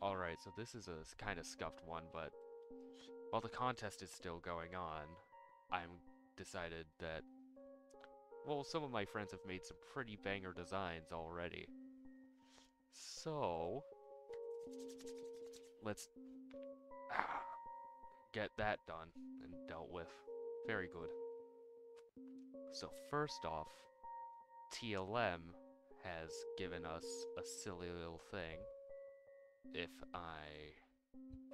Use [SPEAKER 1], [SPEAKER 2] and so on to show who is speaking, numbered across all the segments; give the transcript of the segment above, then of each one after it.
[SPEAKER 1] Alright, so this is a kind of scuffed one, but while the contest is still going on, I'm decided that, well, some of my friends have made some pretty banger designs already. So, let's get that done and dealt with. Very good. So first off, TLM has given us a silly little thing. If I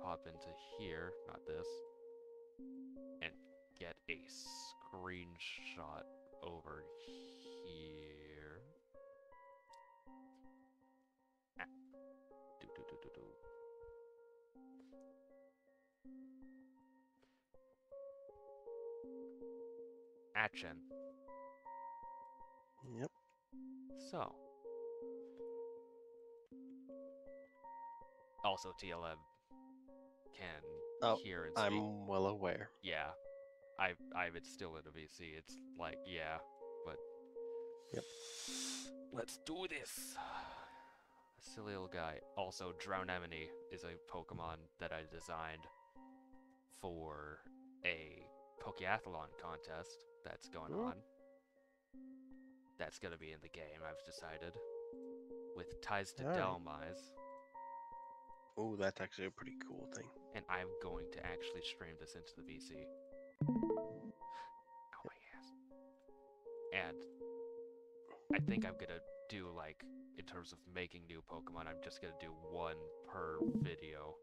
[SPEAKER 1] pop into here, not this, and get a screenshot over here. Ah, do. Atchen.
[SPEAKER 2] Yep.
[SPEAKER 1] So, also TLM can
[SPEAKER 2] Oh,
[SPEAKER 1] hear and speak.
[SPEAKER 2] I'm well aware.
[SPEAKER 1] Yeah, it's still in a VC. It's like, yeah, but
[SPEAKER 2] Yep.
[SPEAKER 1] let's do this. A silly little guy. Also, Drownemone is a Pokemon that I designed for a Pokeathlon contest that's going
[SPEAKER 2] Hmm?
[SPEAKER 1] on. That's gonna be in the game, I've decided. With ties to
[SPEAKER 2] Alright.
[SPEAKER 1] Delmise.
[SPEAKER 2] Oh, that's actually a pretty cool thing.
[SPEAKER 1] And I'm going to actually stream this into the VC. Oh my ass. And I think I'm gonna do, like, in terms of making new Pokemon, I'm just gonna do one per video.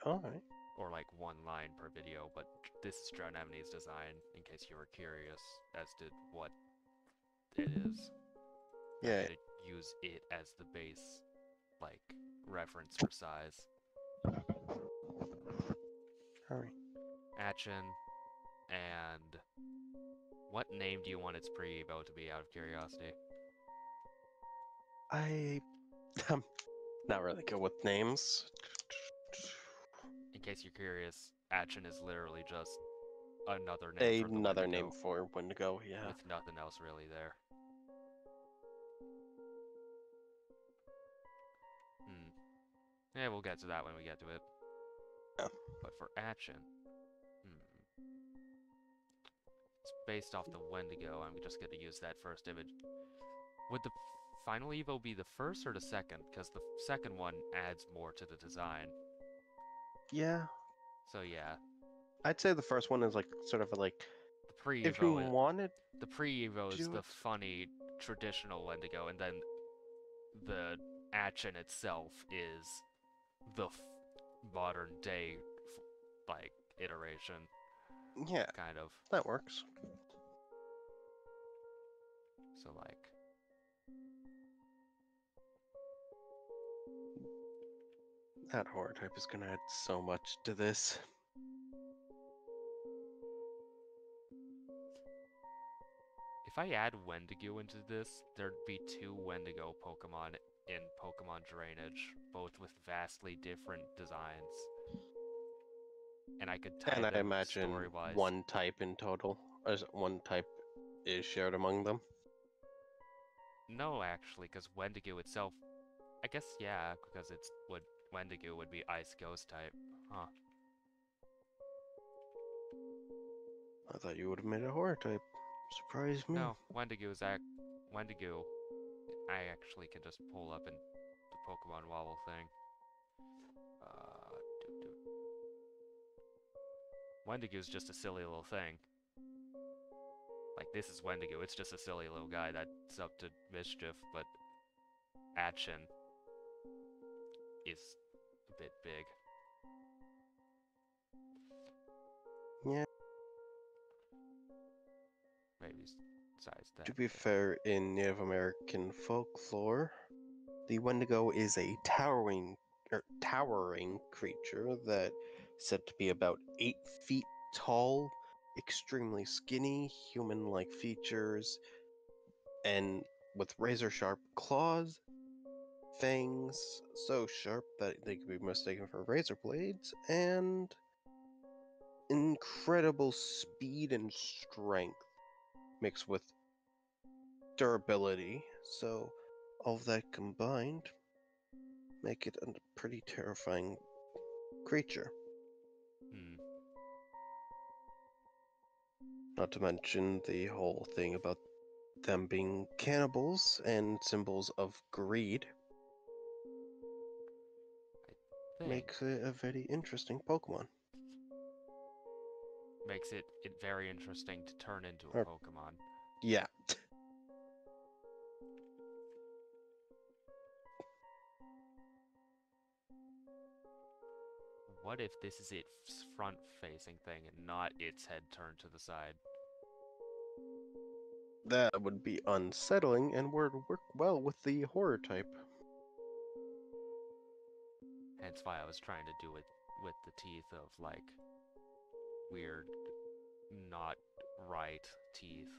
[SPEAKER 2] Alright.
[SPEAKER 1] Or like one line per video, but this is Drownemone's design, in case you were curious as to what it is. I'm
[SPEAKER 2] Yeah.
[SPEAKER 1] gonna use it as the base, like, reference for size.
[SPEAKER 2] Alright.
[SPEAKER 1] Atchen, and what name do you want its pre-evo to be, out of curiosity?
[SPEAKER 2] I'm not really good with names.
[SPEAKER 1] In case you're curious, Atchen is literally just another name for the
[SPEAKER 2] Another name
[SPEAKER 1] Wendigo,
[SPEAKER 2] for Wendigo, yeah.
[SPEAKER 1] with nothing else really there. Yeah, we'll get to that when we get to it.
[SPEAKER 2] Yeah.
[SPEAKER 1] But for Atchen, it's based off the Wendigo. I'm just gonna use that first image. Would the final Evo be the first or the second? Because the second one adds more to the design.
[SPEAKER 2] Yeah.
[SPEAKER 1] So yeah,
[SPEAKER 2] I'd say the first one is like sort of like
[SPEAKER 1] the
[SPEAKER 2] if you
[SPEAKER 1] pre-Evo,
[SPEAKER 2] wanted
[SPEAKER 1] the pre-Evo
[SPEAKER 2] to
[SPEAKER 1] is
[SPEAKER 2] do
[SPEAKER 1] the
[SPEAKER 2] it.
[SPEAKER 1] funny traditional Wendigo, and then the Atchen itself is the modern day like iteration,
[SPEAKER 2] Yeah,
[SPEAKER 1] kind of.
[SPEAKER 2] that works.
[SPEAKER 1] So like,
[SPEAKER 2] That horror type is gonna add so much to this.
[SPEAKER 1] if I add Wendigo into this, there'd be two Wendigo Pokemon in Pokemon Drainage, both with vastly different designs. And I could tie
[SPEAKER 2] And I
[SPEAKER 1] them
[SPEAKER 2] imagine
[SPEAKER 1] story-wise.
[SPEAKER 2] one type in total, or one type is shared among them.
[SPEAKER 1] No, actually, because Wendigo itself, I guess, yeah, because Wendigo would be Ice Ghost type. Huh.
[SPEAKER 2] I thought you would have made a horror type. Surprise me.
[SPEAKER 1] No, Wendigo, I actually can just pull up in the Pokemon Wobble thing. Uh, Wendigo's just a silly little thing. Like, this is Wendigo, it's just a silly little guy that's up to mischief, but Atchen is a bit big.
[SPEAKER 2] Yeah.
[SPEAKER 1] Maybe size that.
[SPEAKER 2] To be fair, in Native American folklore, the Wendigo is a towering creature that is said to be about 8 feet tall, extremely skinny, human-like features, and with razor-sharp claws, fangs so sharp that they could be mistaken for razor blades, and incredible speed and strength mixed with durability. So all of that combined make it a pretty terrifying creature.
[SPEAKER 1] Hmm.
[SPEAKER 2] Not to mention the whole thing about them being cannibals and symbols of greed
[SPEAKER 1] Thing.
[SPEAKER 2] makes it a very interesting Pokemon.
[SPEAKER 1] Makes it very interesting to turn into a
[SPEAKER 2] Or-
[SPEAKER 1] Pokemon.
[SPEAKER 2] Yeah.
[SPEAKER 1] What if this is its front-facing thing and not its head turned to the side?
[SPEAKER 2] That would be unsettling and would work well with the horror type.
[SPEAKER 1] Hence why I was trying to do it with the teeth of, like, weird, not right teeth.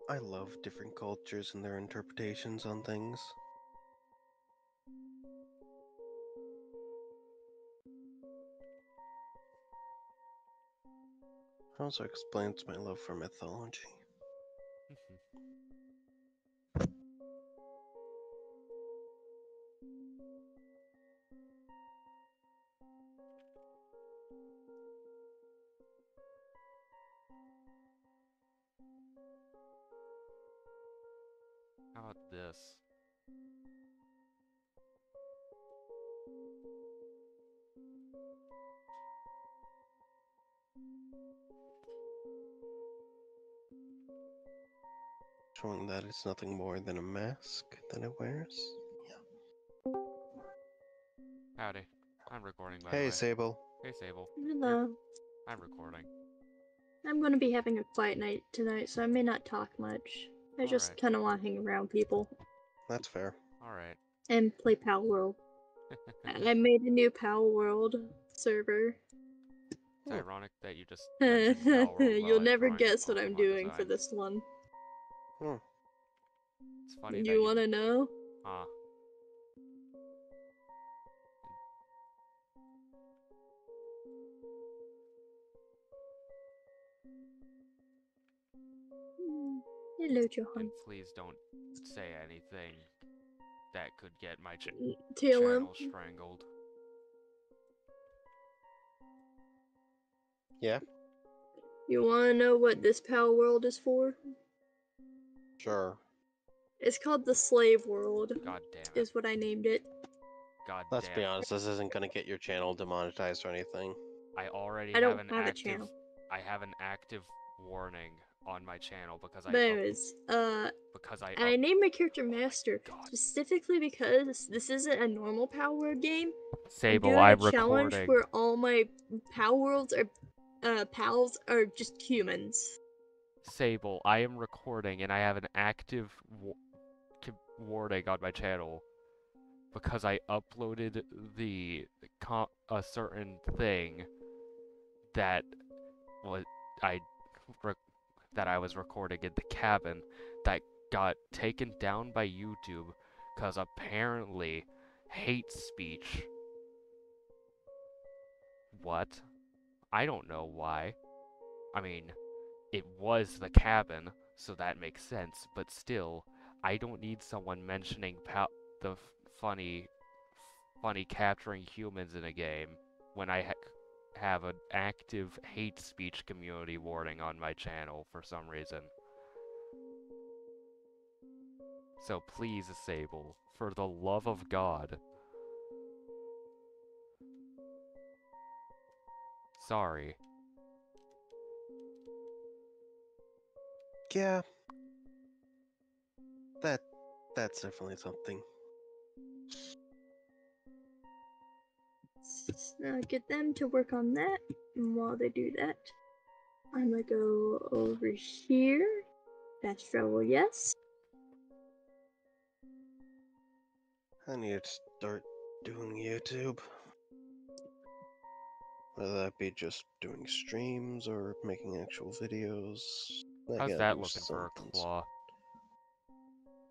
[SPEAKER 2] I love different cultures and their interpretations on things. Also explains my love for mythology.
[SPEAKER 1] How about this?
[SPEAKER 2] Showing that it's nothing more than a mask that it wears.
[SPEAKER 1] Howdy. I'm recording, by the
[SPEAKER 2] Hey,
[SPEAKER 1] way.
[SPEAKER 2] Sable.
[SPEAKER 1] Hey, Sable.
[SPEAKER 3] Hello.
[SPEAKER 1] I'm recording.
[SPEAKER 3] I'm going to be having a quiet night tonight, so I may not talk much. I just
[SPEAKER 1] Alright.
[SPEAKER 3] kind of want to hang around people
[SPEAKER 2] That's fair.
[SPEAKER 1] Alright.
[SPEAKER 3] and play Pal World. I made a new Pal World server.
[SPEAKER 1] It's ironic that you just mentioned Power World while I
[SPEAKER 3] You'll
[SPEAKER 1] was
[SPEAKER 3] never
[SPEAKER 1] drawing the
[SPEAKER 3] guess what I'm
[SPEAKER 1] Pokemon
[SPEAKER 3] doing for
[SPEAKER 1] design.
[SPEAKER 3] this one.
[SPEAKER 1] It's funny that
[SPEAKER 3] You want to know?
[SPEAKER 1] Huh.
[SPEAKER 3] Hello,
[SPEAKER 1] And
[SPEAKER 3] Johan.
[SPEAKER 1] please don't say anything that could get my
[SPEAKER 3] Tail him.
[SPEAKER 1] channel strangled.
[SPEAKER 2] Yeah,
[SPEAKER 3] You want to know what this Pal World is for?
[SPEAKER 2] sure.
[SPEAKER 3] It's called the Slave World,
[SPEAKER 1] God damn it.
[SPEAKER 3] is what I named it.
[SPEAKER 1] God
[SPEAKER 2] Let's
[SPEAKER 1] damn
[SPEAKER 2] be
[SPEAKER 1] it.
[SPEAKER 2] honest, this isn't gonna get your channel demonetized or anything.
[SPEAKER 1] I already
[SPEAKER 3] I
[SPEAKER 1] have
[SPEAKER 3] don't
[SPEAKER 1] an
[SPEAKER 3] have a
[SPEAKER 1] active
[SPEAKER 3] channel.
[SPEAKER 1] I have an active warning on my channel because
[SPEAKER 3] But anyways, I named my character Master
[SPEAKER 1] God.
[SPEAKER 3] specifically because this isn't a normal Power Word game.
[SPEAKER 1] Sable,
[SPEAKER 3] I'm
[SPEAKER 1] I'm
[SPEAKER 3] doing a challenge
[SPEAKER 1] recording.
[SPEAKER 3] where all my Power Worlds are pals are just humans.
[SPEAKER 1] Sable, I am recording and I have an active warning on my channel because I uploaded a certain thing that was that I was recording in the cabin that got taken down by YouTube because apparently hate speech. What? I don't know why. I mean, it was the cabin, so that makes sense, but still, I don't need someone mentioning the funny capturing humans in a game when I have an active hate speech community warning on my channel for some reason. So please, Sable, for the love of God. Sorry.
[SPEAKER 2] Yeah. That's definitely something.
[SPEAKER 3] Get them to work on that, and while they do that, I'm gonna go over here. Fast travel, yes.
[SPEAKER 2] I need to start doing YouTube. Whether that be just doing streams or making actual videos. I
[SPEAKER 1] How's
[SPEAKER 2] gotta
[SPEAKER 1] that
[SPEAKER 2] do
[SPEAKER 1] looking for a
[SPEAKER 2] something.
[SPEAKER 1] claw?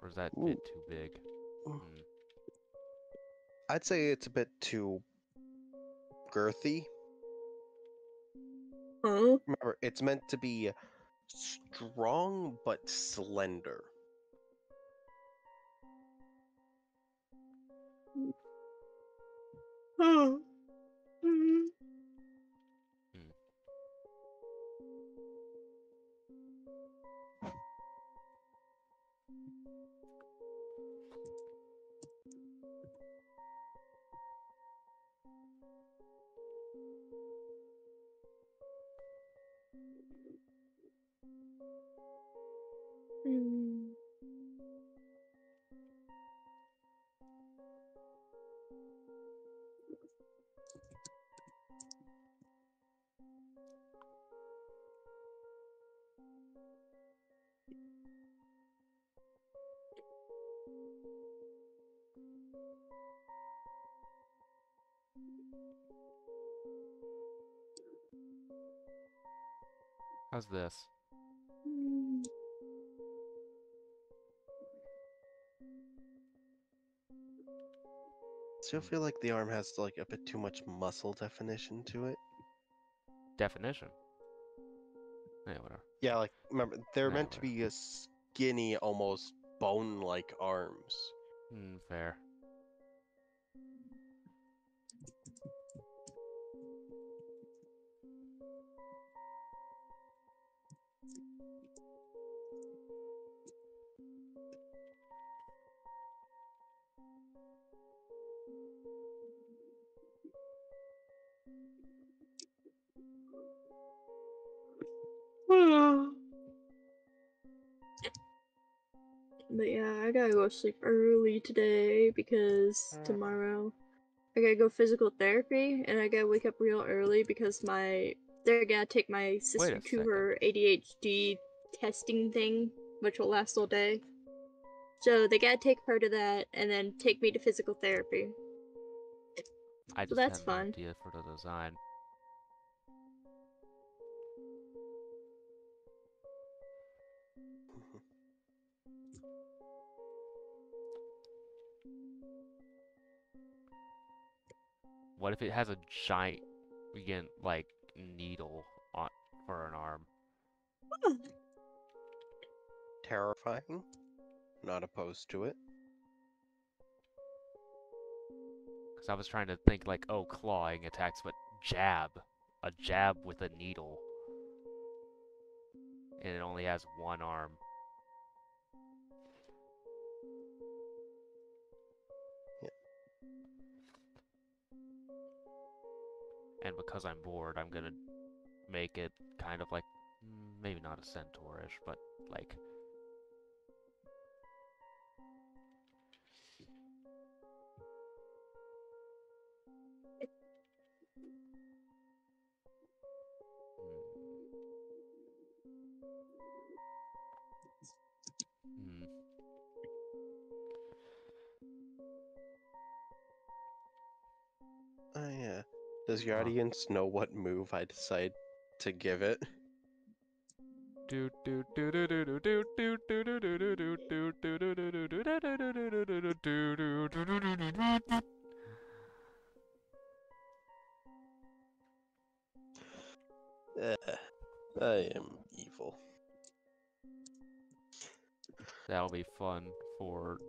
[SPEAKER 1] Or is that
[SPEAKER 2] Ooh.
[SPEAKER 1] bit too big?
[SPEAKER 2] Mm. I'd say it's a bit too girthy.
[SPEAKER 3] Oh.
[SPEAKER 2] Remember, it's meant to be strong but slender.
[SPEAKER 3] Oh. Mm.
[SPEAKER 1] How's this?
[SPEAKER 3] Mm.
[SPEAKER 2] Still feel like the arm has like a bit too much muscle definition to it.
[SPEAKER 1] Definition. Yeah, whatever.
[SPEAKER 2] Yeah, like remember they're
[SPEAKER 1] Nah,
[SPEAKER 2] meant to be a skinny, almost bone-like arms.
[SPEAKER 1] Fair.
[SPEAKER 3] But yeah, I gotta go sleep early today because tomorrow I gotta go physical therapy and I gotta wake up real early because they're gonna take my sister to her ADHD testing thing, which will last all day. So they gotta take her to that and then take me to physical therapy.
[SPEAKER 1] I
[SPEAKER 3] So
[SPEAKER 1] just
[SPEAKER 3] that's
[SPEAKER 1] had
[SPEAKER 3] fun.
[SPEAKER 1] an idea for the design. What if it has a giant, like, needle on for an arm?
[SPEAKER 2] Terrifying. Not opposed to it.
[SPEAKER 1] Because I was trying to think, like, oh, clawing attacks, but jab. A jab with a needle. And it only has one arm.
[SPEAKER 2] Yeah.
[SPEAKER 1] And because I'm bored, I'm gonna make it kind of like, maybe not a centaurish, but like...
[SPEAKER 2] Oh yeah. Does your audience know what move I decide to give it? I am evil.
[SPEAKER 1] That'll be fun for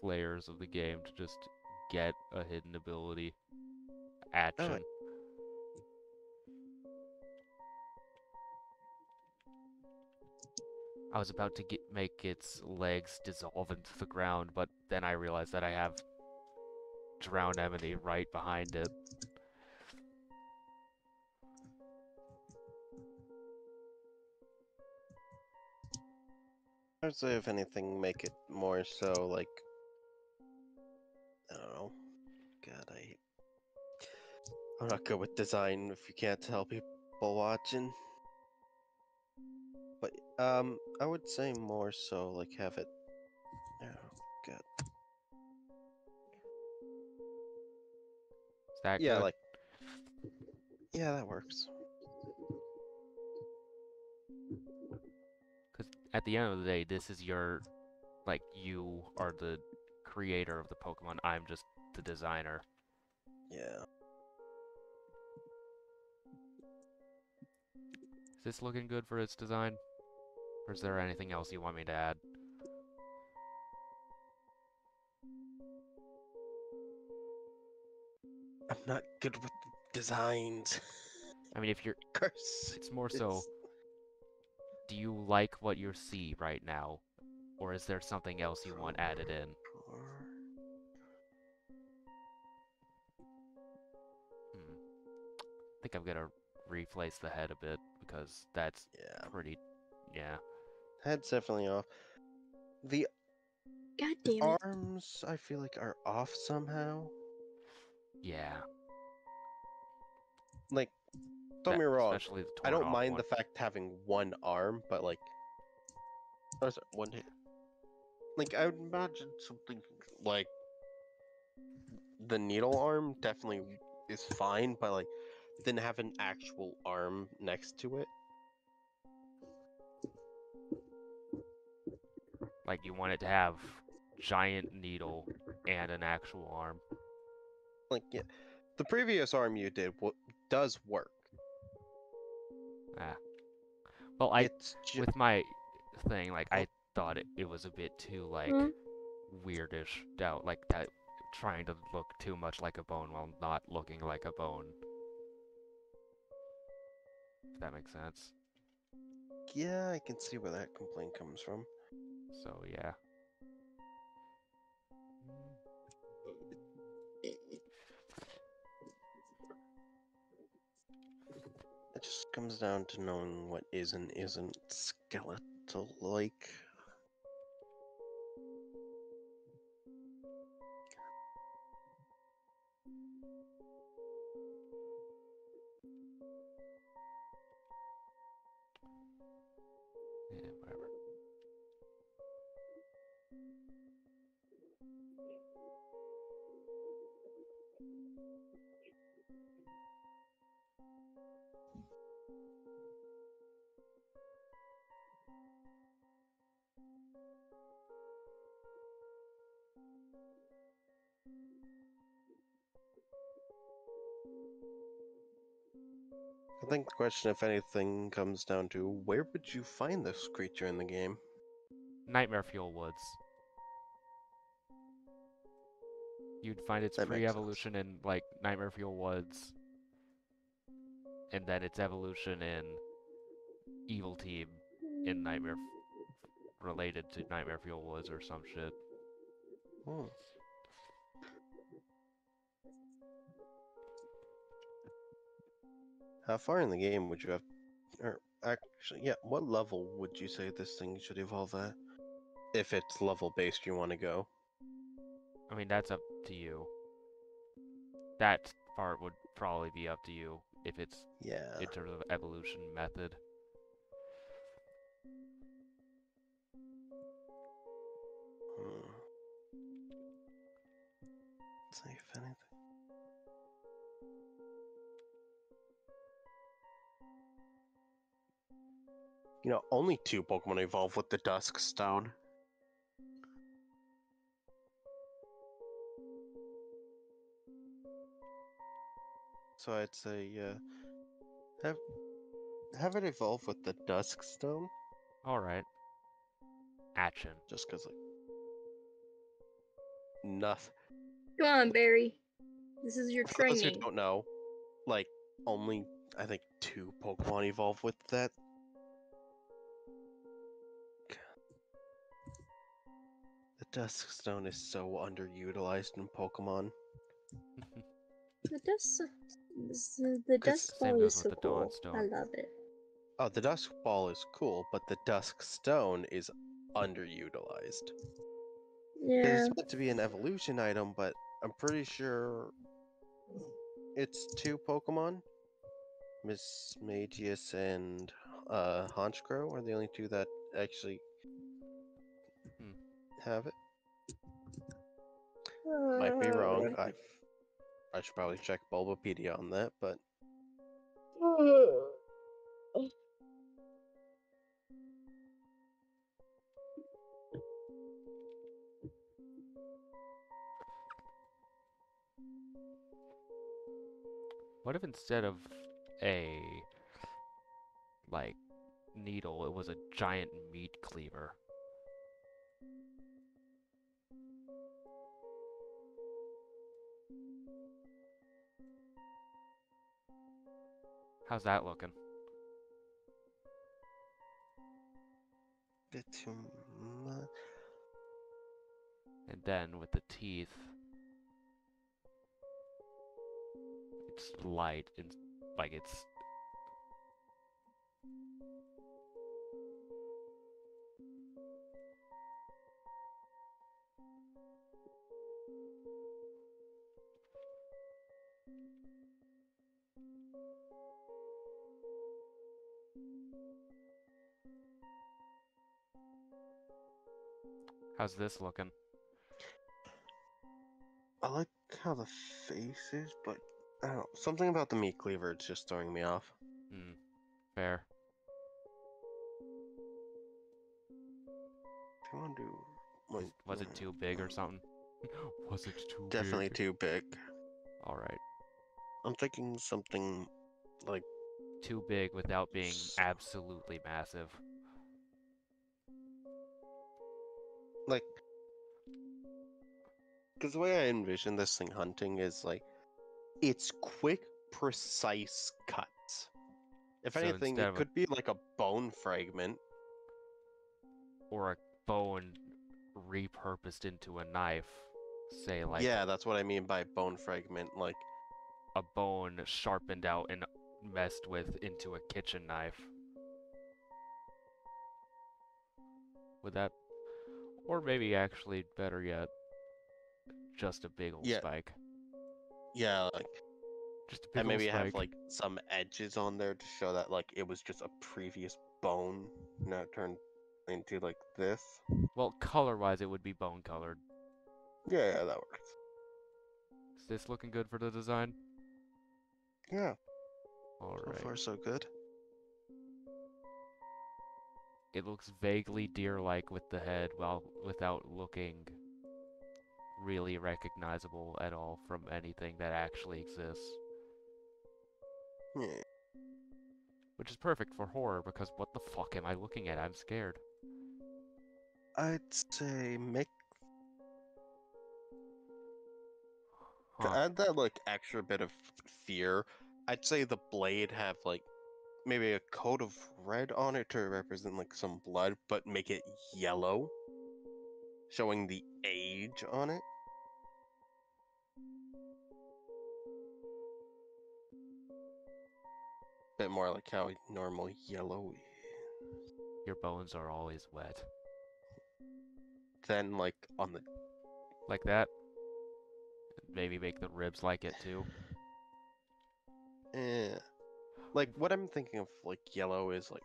[SPEAKER 1] players of the game to just get a hidden ability. Action. I was about to make its legs dissolve into the ground, but then I realized that I have Drowned Enemy right behind it.
[SPEAKER 2] I'd say if anything, make it more so like, I don't know. God, I'm not good with design if you can't tell people watching. But I would say more so like have it. Oh God.
[SPEAKER 1] Is that
[SPEAKER 2] Yeah,
[SPEAKER 1] good?
[SPEAKER 2] like. Yeah, that works.
[SPEAKER 1] Because at the end of the day, this is your, like you are the creator of the Pokemon. I'm just the designer.
[SPEAKER 2] Yeah.
[SPEAKER 1] Is this looking good for its design? Or is there anything else you want me to add?
[SPEAKER 2] I'm not good with designs.
[SPEAKER 1] I mean, if you're...
[SPEAKER 2] Curse.
[SPEAKER 1] It's more so, do you like what you see right now? Or is there something else you want added in? I think I'm gonna replace the head a bit, because that's pretty... Yeah.
[SPEAKER 2] Head's definitely off. The
[SPEAKER 3] God damn it.
[SPEAKER 2] arms, I feel like, are off somehow.
[SPEAKER 1] Yeah.
[SPEAKER 2] Like, don't get me wrong,
[SPEAKER 1] Especially the
[SPEAKER 2] I
[SPEAKER 1] torn
[SPEAKER 2] don't
[SPEAKER 1] off
[SPEAKER 2] mind
[SPEAKER 1] one.
[SPEAKER 2] the fact having one arm, but like, oh, sorry, one hand. Like, I would imagine something like the needle arm definitely is fine, but like, then have an actual arm next to it.
[SPEAKER 1] Like, you want it to have giant needle and an actual arm.
[SPEAKER 2] Like, yeah, the previous arm you did does work.
[SPEAKER 1] Ah. Well, with my thing, like, I thought it was a bit too, like, weirdish out, like, that, trying to look too much like a bone while not looking like a bone. If that makes sense.
[SPEAKER 2] Yeah, I can see where that complaint comes from.
[SPEAKER 1] So, yeah.
[SPEAKER 2] It just comes down to knowing what is and isn't skeletal-like.
[SPEAKER 1] Yeah, whatever.
[SPEAKER 2] I think the question, if anything, comes down to where would you find this creature in the game?
[SPEAKER 1] Nightmare Fuel Woods. You'd find its
[SPEAKER 2] That makes
[SPEAKER 1] pre-evolution in, like, Nightmare Fuel Woods, and then its evolution in Evil Team in related to Nightmare Fuel Woods or some shit.
[SPEAKER 2] Hmm. How far in the game would you have, or actually, yeah, what level would you say this thing should evolve at? If it's level based you want to go.
[SPEAKER 1] I mean, that's up to you. That part would probably be up to you if it's in terms of evolution method.
[SPEAKER 2] See if anything. You know, only 2 Pokemon evolve with the Dusk Stone. So I'd say, have it evolve with the Dusk Stone.
[SPEAKER 1] Alright. Atchen.
[SPEAKER 2] Just because, like, nothing.
[SPEAKER 3] Come on, Barry. This is your
[SPEAKER 2] For those who
[SPEAKER 3] training.
[SPEAKER 2] don't know, like, only, I think, 2 Pokemon evolve with that. The Dusk Stone is so underutilized in Pokemon.
[SPEAKER 3] The Dusk
[SPEAKER 1] Same
[SPEAKER 3] Ball
[SPEAKER 1] goes
[SPEAKER 3] is
[SPEAKER 1] with
[SPEAKER 3] so
[SPEAKER 1] the Dawn
[SPEAKER 3] cool.
[SPEAKER 1] Stone.
[SPEAKER 3] I love it.
[SPEAKER 2] Oh, the Dusk Ball is cool, but the Dusk Stone is underutilized.
[SPEAKER 3] Yeah.
[SPEAKER 2] It's meant to be an evolution item, but I'm pretty sure it's 2 Pokemon. Miss Magius and Honchkrow are the only 2 that actually have it. Might be wrong. I should probably check Bulbapedia on that, but
[SPEAKER 1] What if instead of a, like, needle, it was a giant meat cleaver? How's that looking?
[SPEAKER 2] Bit too much.
[SPEAKER 1] And then with the teeth, it's light and like it's. How's this looking?
[SPEAKER 2] I like how the face is, but I don't know. Something about the meat cleaver is just throwing me off.
[SPEAKER 1] Hmm. Fair.
[SPEAKER 2] I want to do. Like,
[SPEAKER 1] Was it too big or something? Was it too
[SPEAKER 2] definitely
[SPEAKER 1] big?
[SPEAKER 2] too big.
[SPEAKER 1] Alright.
[SPEAKER 2] I'm thinking something like
[SPEAKER 1] Too big without being absolutely massive.
[SPEAKER 2] like because the way I envision this thing hunting is like it's quick, precise cuts. If
[SPEAKER 1] So
[SPEAKER 2] anything,
[SPEAKER 1] instead
[SPEAKER 2] it
[SPEAKER 1] of a
[SPEAKER 2] could be like a bone fragment.
[SPEAKER 1] or a bone repurposed into a knife, say like
[SPEAKER 2] Yeah, that's what I mean by bone fragment. Like,
[SPEAKER 1] a bone sharpened out and messed with into a kitchen knife. Would that, or maybe actually better yet, just a big old
[SPEAKER 2] yeah,
[SPEAKER 1] spike.
[SPEAKER 2] yeah, like,
[SPEAKER 1] Just a big
[SPEAKER 2] and
[SPEAKER 1] old
[SPEAKER 2] maybe have
[SPEAKER 1] spike.
[SPEAKER 2] like some edges on there to show that like it was just a previous bone, now turned into like this.
[SPEAKER 1] Well, color-wise, it would be bone colored.
[SPEAKER 2] Yeah, that works.
[SPEAKER 1] Is this looking good for the design?
[SPEAKER 2] Yeah,
[SPEAKER 1] All
[SPEAKER 2] so
[SPEAKER 1] right.
[SPEAKER 2] far so good.
[SPEAKER 1] It looks vaguely deer-like with the head, while without looking really recognizable at all from anything that actually exists.
[SPEAKER 2] Yeah,
[SPEAKER 1] Which is perfect for horror, because what the fuck am I looking at? I'm scared.
[SPEAKER 2] I'd say make to
[SPEAKER 1] Huh.
[SPEAKER 2] add that like extra bit of fear. I'd say the blade have like maybe a coat of red on it to represent like some blood, but make it yellow, showing the age on it. Bit more like how normal yellow is.
[SPEAKER 1] Your bones are always wet.
[SPEAKER 2] Then like on the
[SPEAKER 1] Like that? Maybe make the ribs like it too.
[SPEAKER 2] like what I'm thinking of like yellow is like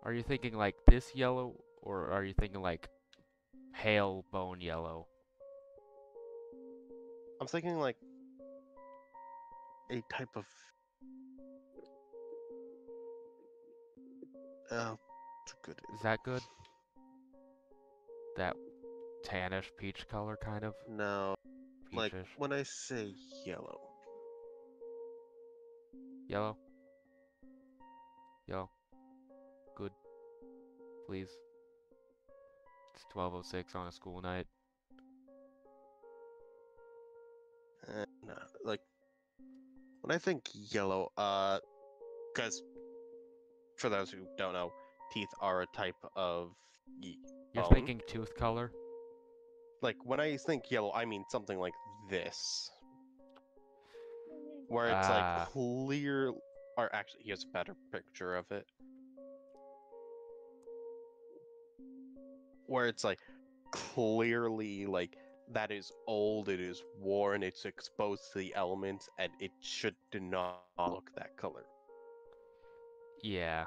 [SPEAKER 1] Are you thinking like this yellow, or are you thinking like pale bone yellow?
[SPEAKER 2] I'm thinking like a type of it's a good
[SPEAKER 1] Is that good? That tannish peach color, kind of?
[SPEAKER 2] no like
[SPEAKER 1] Peachish.
[SPEAKER 2] when I say yellow.
[SPEAKER 1] Yellow? Yellow. Good. Please. It's 12:06 on a school night.
[SPEAKER 2] No, like when I think yellow, because for those who don't know, teeth are a type of
[SPEAKER 1] You're
[SPEAKER 2] bone.
[SPEAKER 1] thinking tooth color?
[SPEAKER 2] Like when I think yellow, I mean something like this, where it's like
[SPEAKER 1] Ah.
[SPEAKER 2] clear. Or actually, here's a better picture of it, where it's like clearly like that is old, it is worn, it's exposed to the elements, and it should not look that color.
[SPEAKER 1] Yeah.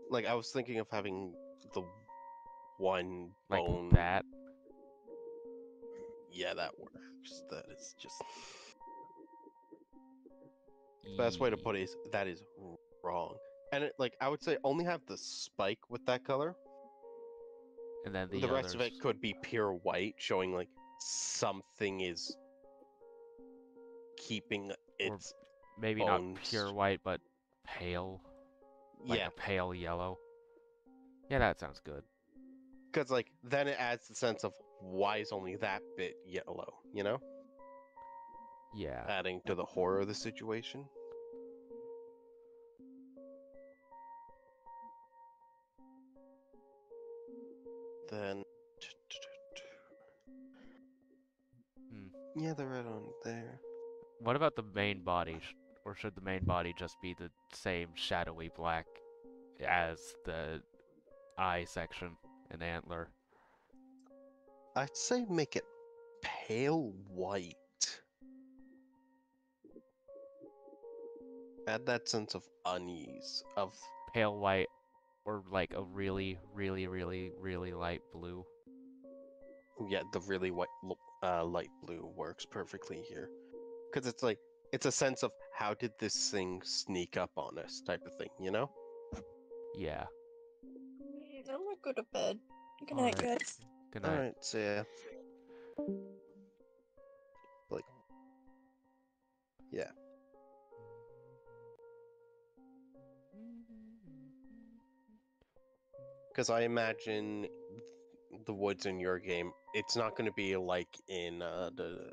[SPEAKER 2] Like I was thinking of having the one
[SPEAKER 1] Like
[SPEAKER 2] bone.
[SPEAKER 1] that?
[SPEAKER 2] Yeah, that works. That is just the best way to put it is that is wrong. And it, like I would say only have the spike with that color.
[SPEAKER 1] And then
[SPEAKER 2] The rest of
[SPEAKER 1] others,
[SPEAKER 2] it could be pure white, showing like something is keeping
[SPEAKER 1] or
[SPEAKER 2] its
[SPEAKER 1] maybe not
[SPEAKER 2] bones.
[SPEAKER 1] pure white, but pale, like
[SPEAKER 2] Yeah,
[SPEAKER 1] a pale yellow. Yeah, that sounds good.
[SPEAKER 2] because like then it adds the sense of why is only that bit yellow, you know?
[SPEAKER 1] Yeah.
[SPEAKER 2] Adding to the horror of the situation. Then
[SPEAKER 1] Hmm.
[SPEAKER 2] yeah, they're right on there.
[SPEAKER 1] What about the main body? Or should the main body just be the same shadowy black as the eye section and antler?
[SPEAKER 2] I'd say make it pale white. Add that sense of unease of
[SPEAKER 1] Pale white, or like a really, really, really, really light blue.
[SPEAKER 2] yeah, the really white light blue works perfectly here. Because it's like it's a sense of how did this thing sneak up on us type of thing, you know?
[SPEAKER 1] Yeah.
[SPEAKER 3] I'm gonna go to bed. Good
[SPEAKER 1] All
[SPEAKER 3] night,
[SPEAKER 1] right.
[SPEAKER 3] guys.
[SPEAKER 1] Good night.
[SPEAKER 2] Alright, so yeah. Like yeah. Because I imagine the woods in your game, it's not going to be like in the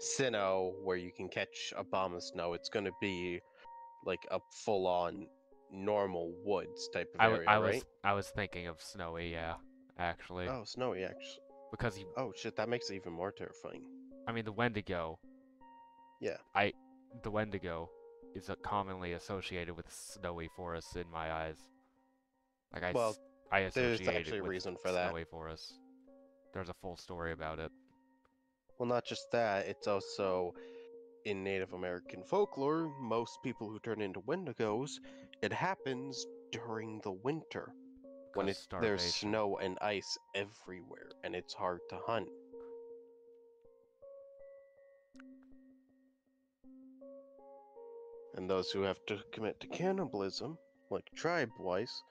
[SPEAKER 2] Sinnoh where you can catch a bomb of snow. It's going to be like a full-on normal woods type of area, right?
[SPEAKER 1] I was thinking of Snowy, yeah, actually,
[SPEAKER 2] Oh, snowy actually.
[SPEAKER 1] because he,
[SPEAKER 2] Oh shit, that makes it even more terrifying.
[SPEAKER 1] I mean, the Wendigo.
[SPEAKER 2] Yeah.
[SPEAKER 1] The Wendigo is commonly associated with snowy forests in my eyes. Like
[SPEAKER 2] Well,
[SPEAKER 1] I
[SPEAKER 2] there's
[SPEAKER 1] associate
[SPEAKER 2] actually
[SPEAKER 1] it
[SPEAKER 2] a
[SPEAKER 1] with
[SPEAKER 2] reason for that.
[SPEAKER 1] snowy forests. There's a full story about it.
[SPEAKER 2] Well, not just that, it's also in Native American folklore, most people who turn into Wendigos, it happens during the winter when
[SPEAKER 1] Because
[SPEAKER 2] there's
[SPEAKER 1] starvation.
[SPEAKER 2] snow and ice everywhere and it's hard to hunt. And those who have to commit to cannibalism, like tribe-wise,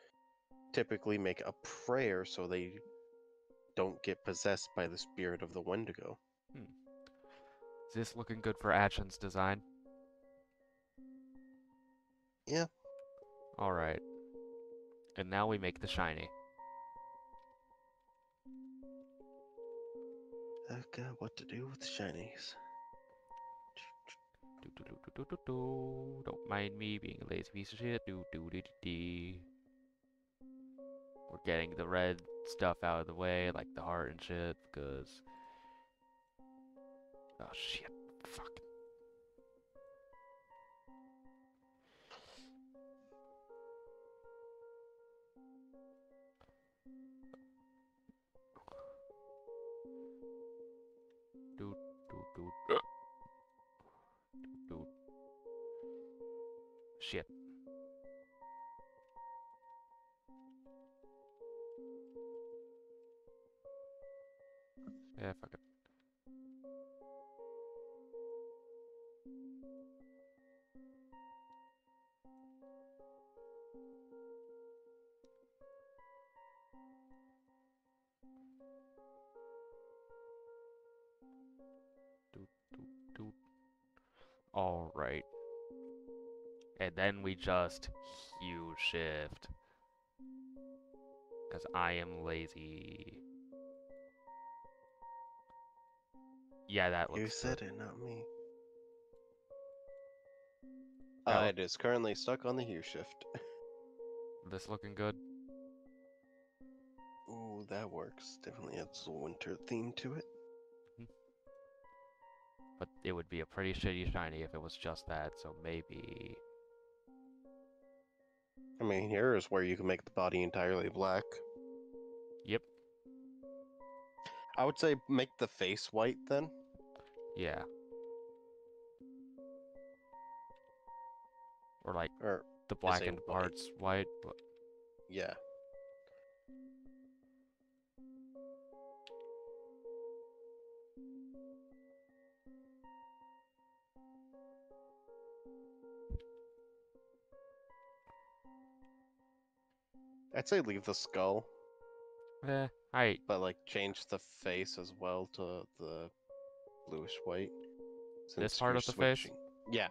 [SPEAKER 2] typically make a prayer so they don't get possessed by the spirit of the Wendigo.
[SPEAKER 1] Is this looking good for Atchen's design?
[SPEAKER 2] Yeah.
[SPEAKER 1] Alright. And now we make the shiny.
[SPEAKER 2] Okay, what to do with the shinies?
[SPEAKER 1] Don't mind me being a lazy piece of shit. We're getting the red stuff out of the way, like the heart and shit, because... Oh shit. Fuck. Dude. Shit. Yeah, fuck it. Alright. And then we just hue shift. Because I am lazy. Yeah, that looks
[SPEAKER 2] You said
[SPEAKER 1] good.
[SPEAKER 2] it, not me.
[SPEAKER 1] That
[SPEAKER 2] It is currently stuck on the hue shift.
[SPEAKER 1] This looking good?
[SPEAKER 2] Ooh, that works. Definitely adds a winter theme to it.
[SPEAKER 1] But it would be a pretty shitty shiny if it was just that, so maybe...
[SPEAKER 2] I mean, here is where you can make the body entirely black.
[SPEAKER 1] Yep.
[SPEAKER 2] I would say make the face white then.
[SPEAKER 1] Yeah. Or like
[SPEAKER 2] Or
[SPEAKER 1] the
[SPEAKER 2] is it
[SPEAKER 1] blackened
[SPEAKER 2] white?
[SPEAKER 1] parts white, but
[SPEAKER 2] Yeah. I'd say leave the skull.
[SPEAKER 1] I
[SPEAKER 2] But like change the face as well to the bluish white.
[SPEAKER 1] This
[SPEAKER 2] Since
[SPEAKER 1] part
[SPEAKER 2] you're
[SPEAKER 1] of the face?
[SPEAKER 2] switching. Yeah,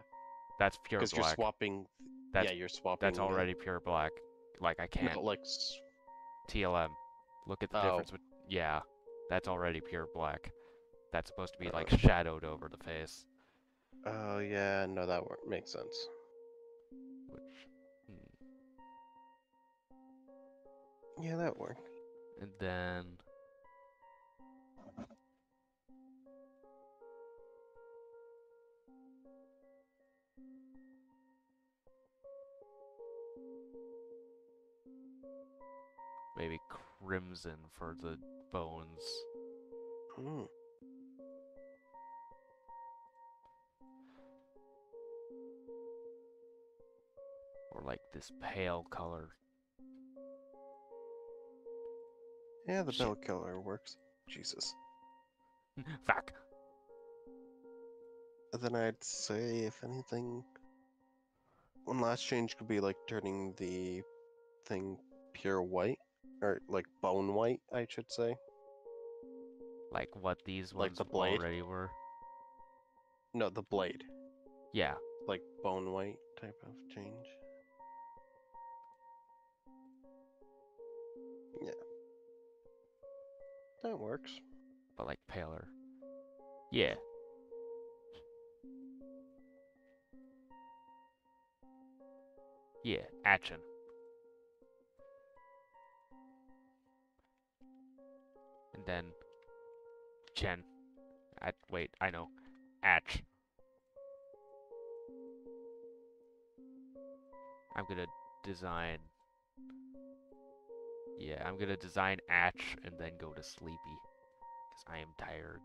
[SPEAKER 1] That's pure
[SPEAKER 2] because you're
[SPEAKER 1] black.
[SPEAKER 2] swapping.
[SPEAKER 1] That's
[SPEAKER 2] Yeah, you're swapping.
[SPEAKER 1] that's already pure black. Like I can't.
[SPEAKER 2] No, like.
[SPEAKER 1] TLM. Look at the
[SPEAKER 2] Oh.
[SPEAKER 1] difference with yeah. That's already pure black. That's supposed to be like
[SPEAKER 2] Uh.
[SPEAKER 1] shadowed over the face.
[SPEAKER 2] Oh yeah, no, that makes sense.
[SPEAKER 1] Which
[SPEAKER 2] Yeah, that worked.
[SPEAKER 1] and then maybe crimson for the bones.
[SPEAKER 2] Hmm.
[SPEAKER 1] Or like this pale color.
[SPEAKER 2] Yeah, the
[SPEAKER 1] Shit.
[SPEAKER 2] bell color works. Jesus.
[SPEAKER 1] Fuck.
[SPEAKER 2] And then I'd say, if anything, one last change could be like turning the thing pure white, or like bone white, I should say.
[SPEAKER 1] Like what these
[SPEAKER 2] Like
[SPEAKER 1] ones
[SPEAKER 2] the blade?
[SPEAKER 1] already were.
[SPEAKER 2] No, the blade.
[SPEAKER 1] Yeah.
[SPEAKER 2] Like bone white type of change. Yeah. That works.
[SPEAKER 1] But like paler. Yeah. Yeah. Atchen. And then Chen. Wait, I know. Atch. I'm gonna design. Yeah, I'm gonna design Atch and then go to sleepy. Because I am tired.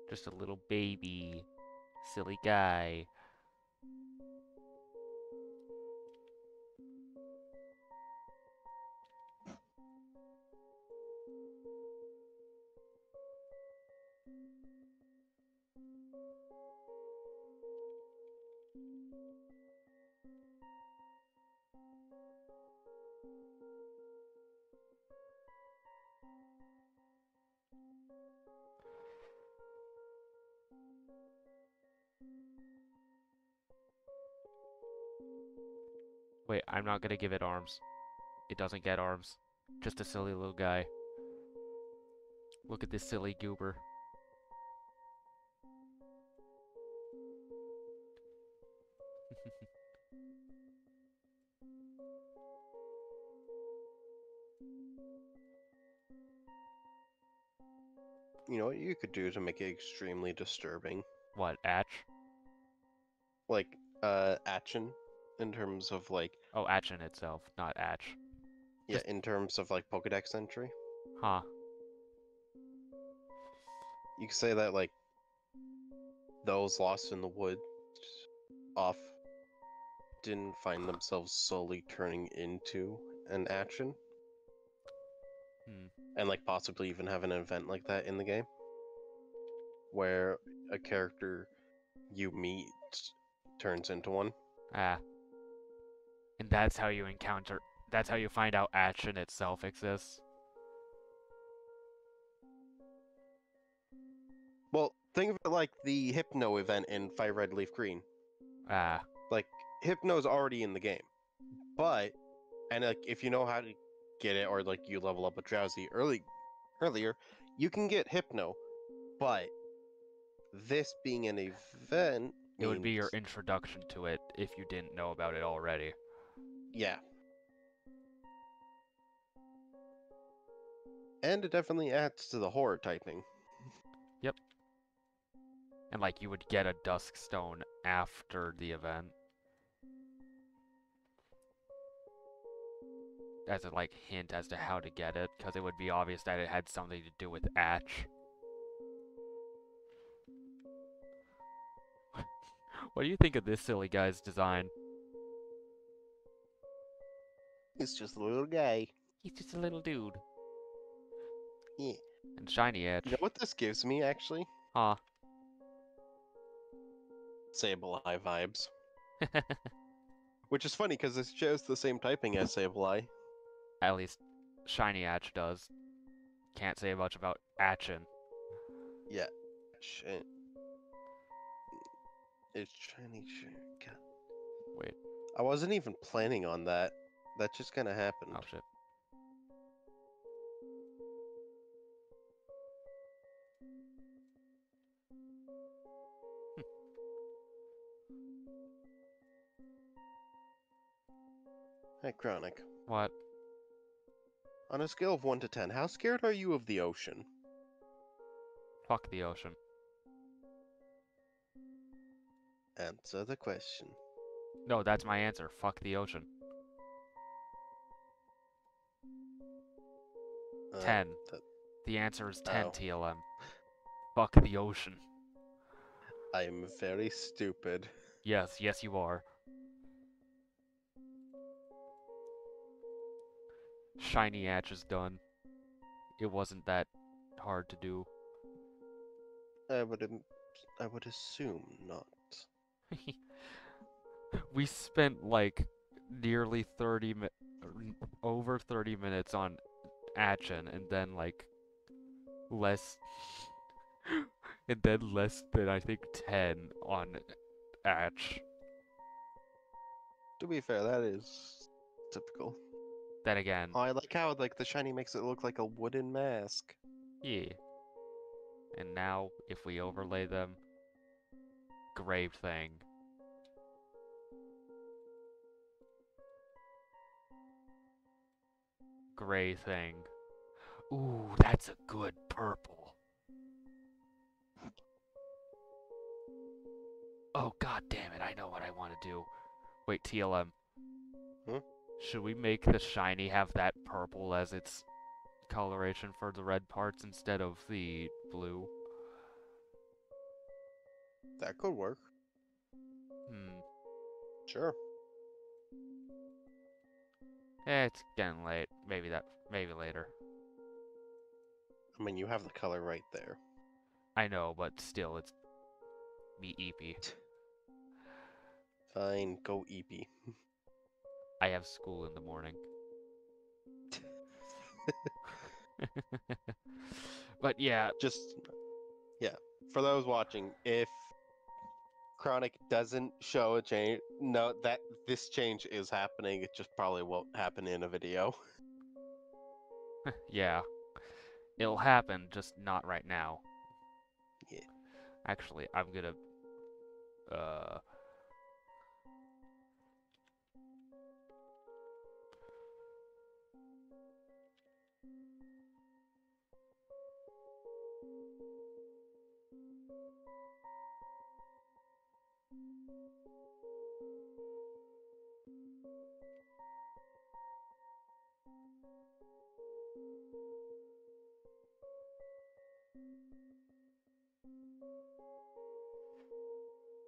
[SPEAKER 1] Just a little baby. Silly guy. Wait, I'm not gonna give it arms. It doesn't get arms. Just a silly little guy. Look at this silly goober.
[SPEAKER 2] You know what you could do to make it extremely disturbing?
[SPEAKER 1] What, Atch?
[SPEAKER 2] Like, Atchen, in terms of like,
[SPEAKER 1] Oh, Atchen itself, not Atch.
[SPEAKER 2] yeah, in terms of like Pokedex entry.
[SPEAKER 1] Huh.
[SPEAKER 2] You could say that like, those lost in the woods often find themselves slowly turning into an Atchen.
[SPEAKER 1] Hmm.
[SPEAKER 2] And like possibly even have an event like that in the game. Where a character you meet turns into one.
[SPEAKER 1] Ah. And that's how you encounter... That's how you find out Atchen itself exists.
[SPEAKER 2] Well, think of it like the Hypno event in Fire Red Leaf Green.
[SPEAKER 1] Ah.
[SPEAKER 2] Like, Hypno's already in the game. But, and like, if you know how to get it, or like you level up a Drowsy earlier, you can get Hypno. But this being an event
[SPEAKER 1] It would be your
[SPEAKER 2] means,
[SPEAKER 1] introduction to it if you didn't know about it already.
[SPEAKER 2] yeah. And it definitely adds to the horror typing.
[SPEAKER 1] Yep. And like you would get a Dusk Stone after the event. As a like hint as to how to get it, because it would be obvious that it had something to do with Atch. What do you think of this silly guy's design?
[SPEAKER 2] He's just a little guy.
[SPEAKER 1] He's just a little dude.
[SPEAKER 2] Yeah.
[SPEAKER 1] And shiny Atch.
[SPEAKER 2] You know what this gives me, actually?
[SPEAKER 1] Huh.
[SPEAKER 2] Sableye vibes. Which is funny, because this shows the same typing as Sableye.
[SPEAKER 1] At least shiny Atch does. Can't say much about Atchen.
[SPEAKER 2] Yeah. Shit. It's shiny shit. God.
[SPEAKER 1] Wait.
[SPEAKER 2] I wasn't even planning on that. That just kind of happened.
[SPEAKER 1] Oh shit.
[SPEAKER 2] Hey, Chronic.
[SPEAKER 1] What?
[SPEAKER 2] On a scale of 1 to 10, how scared are you of the ocean?
[SPEAKER 1] Fuck the ocean.
[SPEAKER 2] Answer the question.
[SPEAKER 1] No, that's my answer. Fuck the ocean. 10.
[SPEAKER 2] That,
[SPEAKER 1] The answer is 10
[SPEAKER 2] Oh.
[SPEAKER 1] TLM. Fuck the ocean.
[SPEAKER 2] I'm very stupid.
[SPEAKER 1] Yes, yes you are. Shiny Atch is done. It wasn't that hard to do.
[SPEAKER 2] I would assume not.
[SPEAKER 1] We spent like nearly over 30 minutes on Atchen, and then like less and then less than I think 10 on Atch.
[SPEAKER 2] To be fair, that is typical.
[SPEAKER 1] Then again,
[SPEAKER 2] Oh, I like how like the shiny makes it look like a wooden mask.
[SPEAKER 1] yeah. And now if we overlay them, Grave Thing. Gray Thing. Ooh, that's a good purple. Oh god damn it, I know what I want to do. Wait, TLM.
[SPEAKER 2] Hmm?
[SPEAKER 1] Should we make the shiny have that purple as its coloration for the red parts instead of the blue?
[SPEAKER 2] That could work.
[SPEAKER 1] Hmm.
[SPEAKER 2] Sure.
[SPEAKER 1] It's getting late. Maybe later.
[SPEAKER 2] I mean, you have the color right there.
[SPEAKER 1] I know, but still, it's me eepy.
[SPEAKER 2] Fine, go Eepy.
[SPEAKER 1] I have school in the morning. But yeah.
[SPEAKER 2] Just, yeah. For those watching, if Chronic doesn't show a change, no, that this change is happening. It just probably won't happen in a video.
[SPEAKER 1] Yeah. It'll happen, just not right now.
[SPEAKER 2] Yeah.
[SPEAKER 1] Actually, I'm gonna...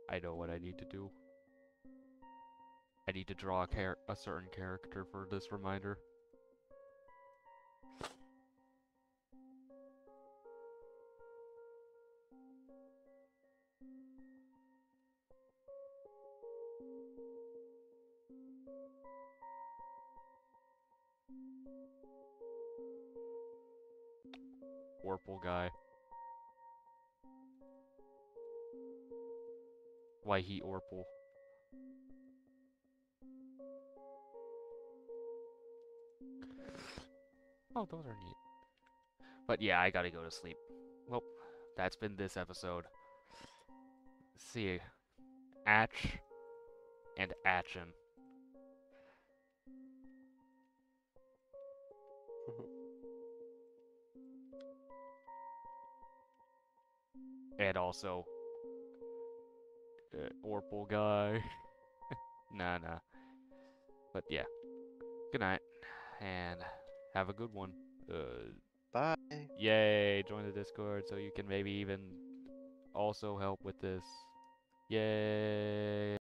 [SPEAKER 1] I know what I need to do. I need to draw a certain character for this reminder. Orpal guy. Why he Orpal? Oh, those are neat. But yeah, I gotta go to sleep. Well, that's been this episode. See you. Atch and Atchen. And also, Orpal guy. Nah. But yeah, good night, and have a good one.
[SPEAKER 2] Bye.
[SPEAKER 1] Yay, join the Discord so you can maybe even also help with this. Yay.